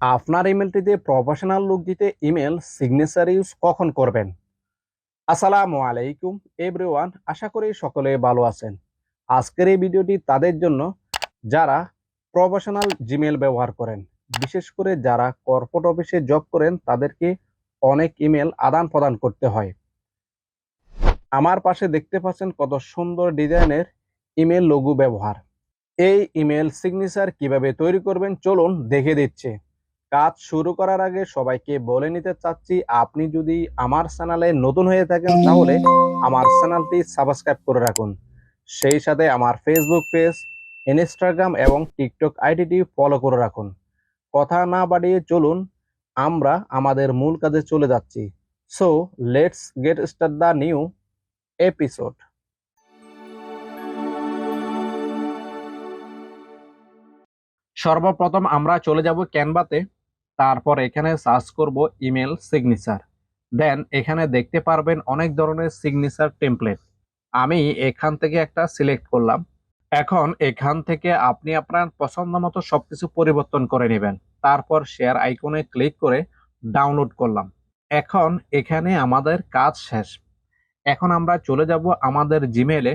আপনার ইমেলটিতে professional look দিতে email signature use কখন করবেন? আসসালামু আলাইকুম এভরিওয়ান, আশা করি সকলে ভালো আছেন। আজকের এই ভিডিওটি তাদের জন্য যারা প্রফেশনাল জিমেল ব্যবহার করেন, বিশেষ করে যারা কর্পোরেট অফিসে জব করেন তাদেরকে অনেক ইমেল আদান প্রদান করতে হয়। আমার পাশে দেখতে পাচ্ছেন কত সুন্দর ডিজাইনের ইমেল লোগো ব্যবহার। এই ইমেল সিগনেচার কিভাবে তৈরি করবেন চলুন দেখে দিচ্ছি। কাজ শুরু করার আগে সবাইকে বলে নিতে চাচ্ছি, আপনি যদি আমার চ্যানেলে নতুন হয়ে থাকেন তাহলে আমার চ্যানেলটি সাবস্ক্রাইব করে রাখুন। সেই সাথে আমার ফেসবুক পেজ, ইনস্টাগ্রাম এবং টিকটক আইডিটি ফলো করে রাখুন। কথা না বাড়িয়ে চলুন আমরা আমাদের মূল কাজে চলে যাচ্ছি। So let's get start the new episode. সর্বপ্রথম আমরা চলে যাব ক্যানভাতে। তারপর এখানে সার্চ করব ইমেল সিগনেচার। দেন এখানে দেখতে পারবেন অনেক ধরনের সিগনেচার টেমপ্লেট। আমি এখান থেকে একটা সিলেক্ট করলাম। এখন এখান থেকে আপনি আপনার পছন্দ মতো সবকিছু পরিবর্তন করে নেবেন। তারপর শেয়ার আইকনে ক্লিক করে ডাউনলোড করলাম। এখন এখানে আমাদের কাজ শেষ। এখন আমরা চলে যাব আমাদের জিমেলে।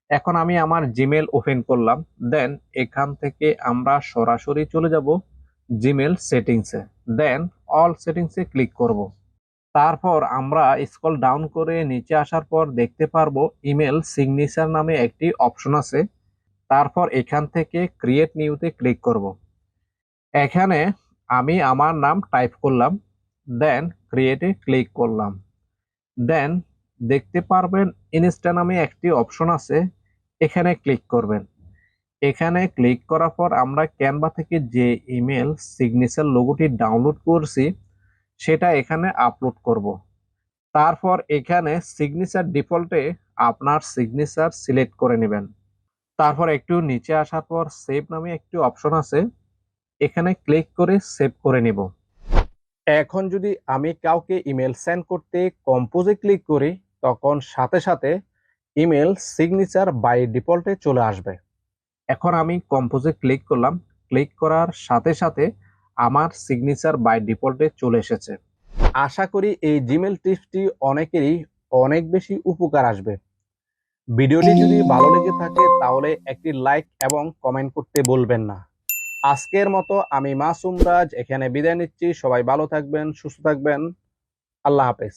এখন আমি আমার জিমেল ওপেন করলাম। দেন এখান থেকে আমরা সরাসরি চলে যাব জিমেল সেটিংসে। দেন অল সেটিংসে ক্লিক করব। তারপর আমরা স্ক্রল ডাউন করে নিচে আসার পর দেখতে পারবো ইমেল সিগনেচার নামে একটি অপশন আছে। তারপর এখান থেকে ক্রিয়েট নিউতে ক্লিক করব। এখানে আমি আমার নাম টাইপ করলাম। দেন ক্রিয়েটে ক্লিক করলাম। দেন দেখতে পারবেন ইনস্টা নামে একটি অপশন আছে, এখানে ক্লিক করবেন। এখানে ক্লিক করার পর আমরা ক্যানভা থেকে যে ইমেল সিগনেচার লোগোটি ডাউনলোড করছি সেটা এখানে আপলোড করব। তারপর এখানে সিগনেচার ডিফল্টে আপনার সিগনেচার সিলেক্ট করে নেবেন। তারপর একটু নিচে আসার পর সেভ নামে একটি অপশন আছে, এখানে ক্লিক করে সেভ করে নেব। এখন যদি আমি কাউকে ইমেল সেন্ড করতে কম্পোজে ক্লিক করি তখন সাথে সাথে ইমেল সিগনেচার বাই ডিফল্টে চলে আসবে। এখন আমি কম্পোজে ক্লিক করলাম। ক্লিক করার সাথে সাথে আমার সিগনেচার বাই ডিফল্টে চলে এসেছে। আশা করি এই জিমেল টিপসটি অনেকেরই অনেক বেশি উপকার আসবে। ভিডিওটি যদি ভালো লেগে থাকে তাহলে একটি লাইক এবং কমেন্ট করতে বলবেন না। আজকের মতো আমি মাসুম রাজ এখানে বিদায় নিচ্ছি। সবাই ভালো থাকবেন, সুস্থ থাকবেন। আল্লাহ হাফেজ।